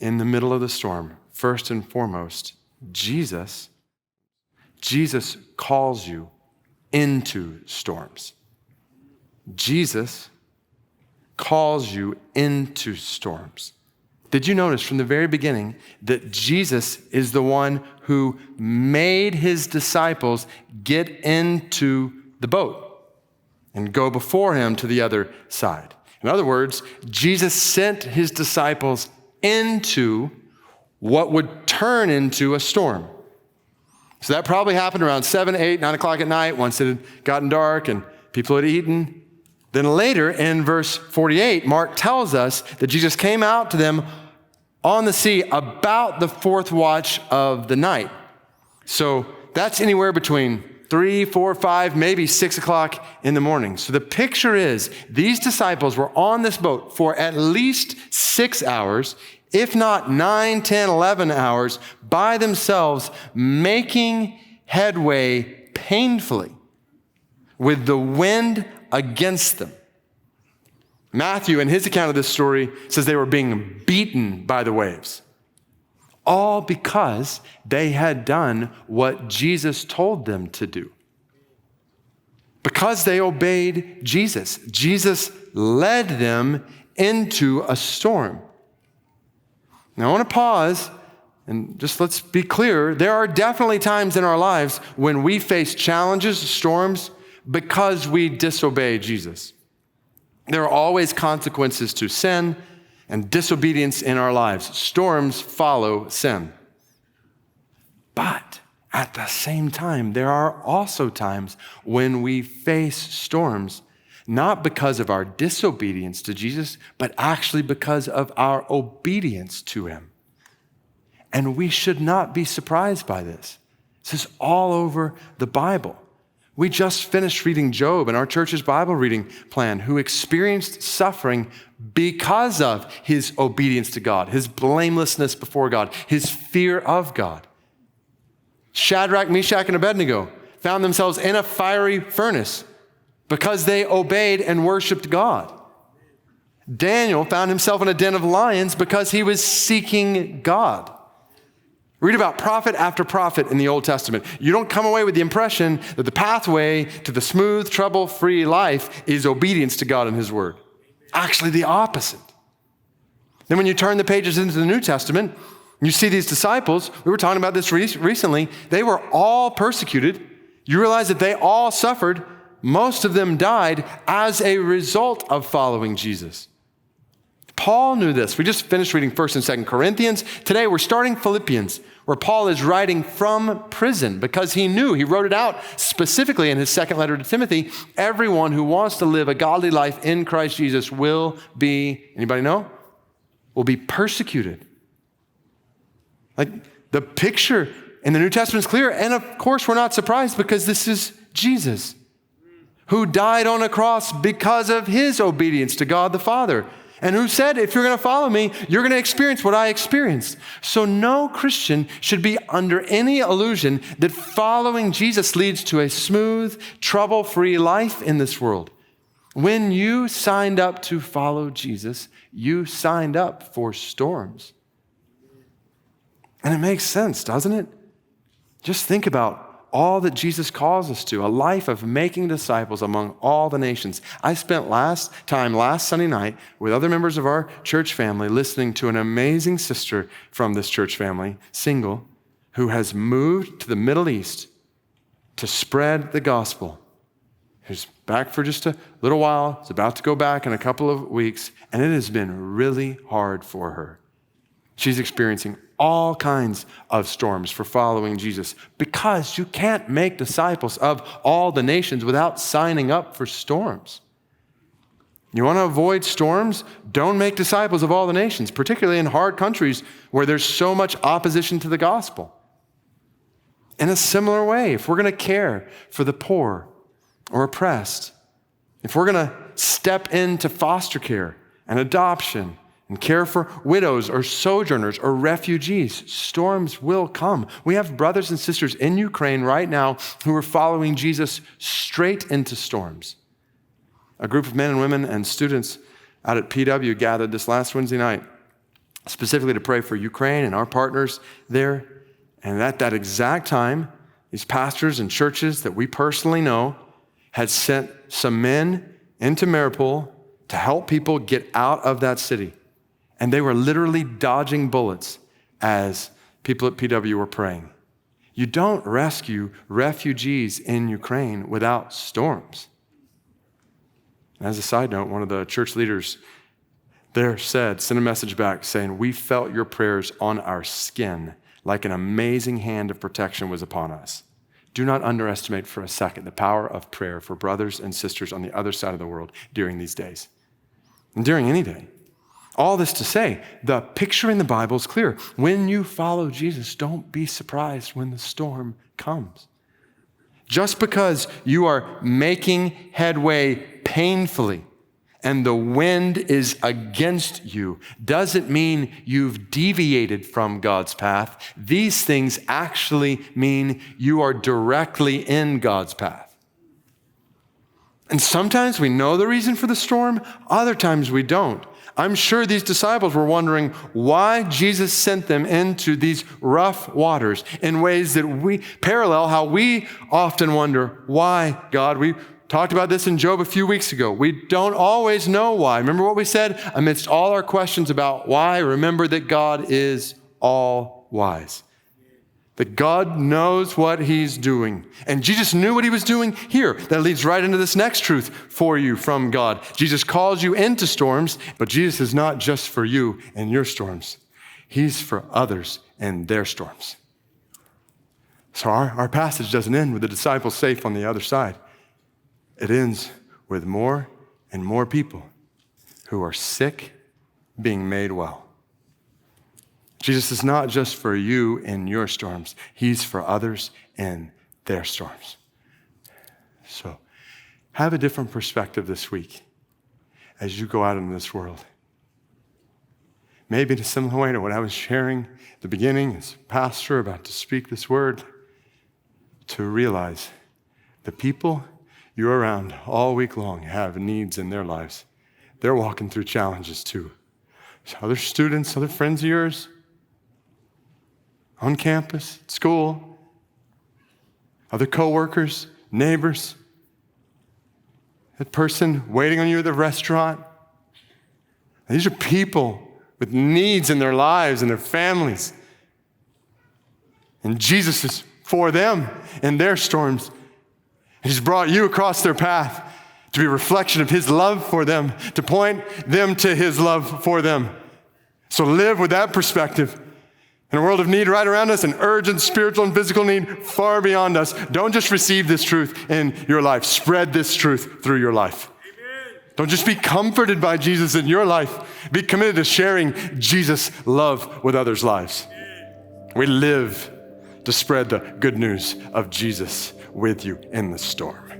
in the middle of the storm, first and foremost, Jesus calls you into storms. Jesus calls you into storms. Did you notice from the very beginning that Jesus is the one who made his disciples get into the boat and go before him to the other side? In other words, Jesus sent his disciples into what would turn into a storm. So that probably happened around 7, 8, 9 o'clock at night, once it had gotten dark and people had eaten. Then later in verse 48, Mark tells us that Jesus came out to them on the sea about the fourth watch of the night. So that's anywhere between 3, 4, 5, maybe 6 o'clock in the morning. So the picture is these disciples were on this boat for at least 6 hours, if not 9, 10, 11 hours by themselves, making headway painfully with the wind against them. Matthew, in his account of this story, says they were being beaten by the waves. All because they had done what Jesus told them to do. Because they obeyed Jesus. Jesus led them into a storm. Now I want to pause and just let's be clear. There are definitely times in our lives when we face challenges, storms, because we disobey Jesus. There are always consequences to sin and disobedience in our lives. Storms follow sin. But at the same time, there are also times when we face storms, not because of our disobedience to Jesus, but actually because of our obedience to him. And we should not be surprised by this. This is all over the Bible. We just finished reading Job in our church's Bible reading plan, who experienced suffering because of his obedience to God, his blamelessness before God, his fear of God. Shadrach, Meshach, and Abednego found themselves in a fiery furnace because they obeyed and worshiped God. Daniel found himself in a den of lions because he was seeking God. Read about prophet after prophet in the Old Testament. You don't come away with the impression that the pathway to the smooth, trouble-free life is obedience to God and his word. Actually, the opposite. Then when you turn the pages into the New Testament, you see these disciples, we were talking about this recently, they were all persecuted. You realize that they all suffered. Most of them died as a result of following Jesus. Paul knew this. We just finished reading 1st and 2nd Corinthians. Today we're starting Philippians, where Paul is writing from prison because he knew, he wrote it out specifically in his second letter to Timothy, everyone who wants to live a godly life in Christ Jesus will be, anybody know? Will be persecuted. Like the picture in the New Testament is clear. And of course, we're not surprised because this is Jesus who died on a cross because of his obedience to God the Father. And who said, if you're going to follow me, you're going to experience what I experienced. So no Christian should be under any illusion that following Jesus leads to a smooth, trouble-free life in this world. When you signed up to follow Jesus, you signed up for storms. And it makes sense, doesn't it? Just think about all that Jesus calls us to, a life of making disciples among all the nations. I spent last Sunday night with other members of our church family listening to an amazing sister from this church family, single, who has moved to the Middle East to spread the gospel. Who's back for just a little while, is about to go back in a couple of weeks, and it has been really hard for her. She's experiencing all kinds of storms for following Jesus because you can't make disciples of all the nations without signing up for storms. You want to avoid storms? Don't make disciples of all the nations, particularly in hard countries where there's so much opposition to the gospel. In a similar way, if we're going to care for the poor or oppressed, if we're going to step into foster care and adoption and care for widows or sojourners or refugees, storms will come. We have brothers and sisters in Ukraine right now who are following Jesus straight into storms. A group of men and women and students out at PW gathered this last Wednesday night specifically to pray for Ukraine and our partners there. And at that exact time, these pastors and churches that we personally know had sent some men into Mariupol to help people get out of that city. And they were literally dodging bullets as people at PW were praying. You don't rescue refugees in Ukraine without storms. As a side note, one of the church leaders there sent a message back saying, "We felt your prayers on our skin like an amazing hand of protection was upon us." Do not underestimate for a second the power of prayer for brothers and sisters on the other side of the world during these days and during any day. All this to say, the picture in the Bible is clear. When you follow Jesus, don't be surprised when the storm comes. Just because you are making headway painfully and the wind is against you doesn't mean you've deviated from God's path. These things actually mean you are directly in God's path. And sometimes we know the reason for the storm, other times we don't. I'm sure these disciples were wondering why Jesus sent them into these rough waters in ways that we parallel how we often wonder, why, God? We talked about this in Job a few weeks ago. We don't always know why. Remember what we said? Amidst all our questions about why, remember that God is all wise. That God knows what he's doing. And Jesus knew what he was doing here. That leads right into this next truth for you from God. Jesus calls you into storms, but Jesus is not just for you and your storms. He's for others and their storms. So our passage doesn't end with the disciples safe on the other side. It ends with more and more people who are sick being made well. Jesus is not just for you in your storms. He's for others in their storms. So have a different perspective this week as you go out into this world. Maybe in a similar way to what I was sharing at the beginning as a pastor about to speak this word, to realize the people you're around all week long have needs in their lives. They're walking through challenges too. So other students, other friends of yours, on campus, at school, other coworkers, neighbors, that person waiting on you at the restaurant. These are people with needs in their lives and their families. And Jesus is for them in their storms. He's brought you across their path to be a reflection of his love for them, to point them to his love for them. So live with that perspective. In a world of need right around us, an urgent spiritual and physical need far beyond us, don't just receive this truth in your life. Spread this truth through your life. Amen. Don't just be comforted by Jesus in your life. Be committed to sharing Jesus' love with others' lives. Amen. We live to spread the good news of Jesus with you in the storm.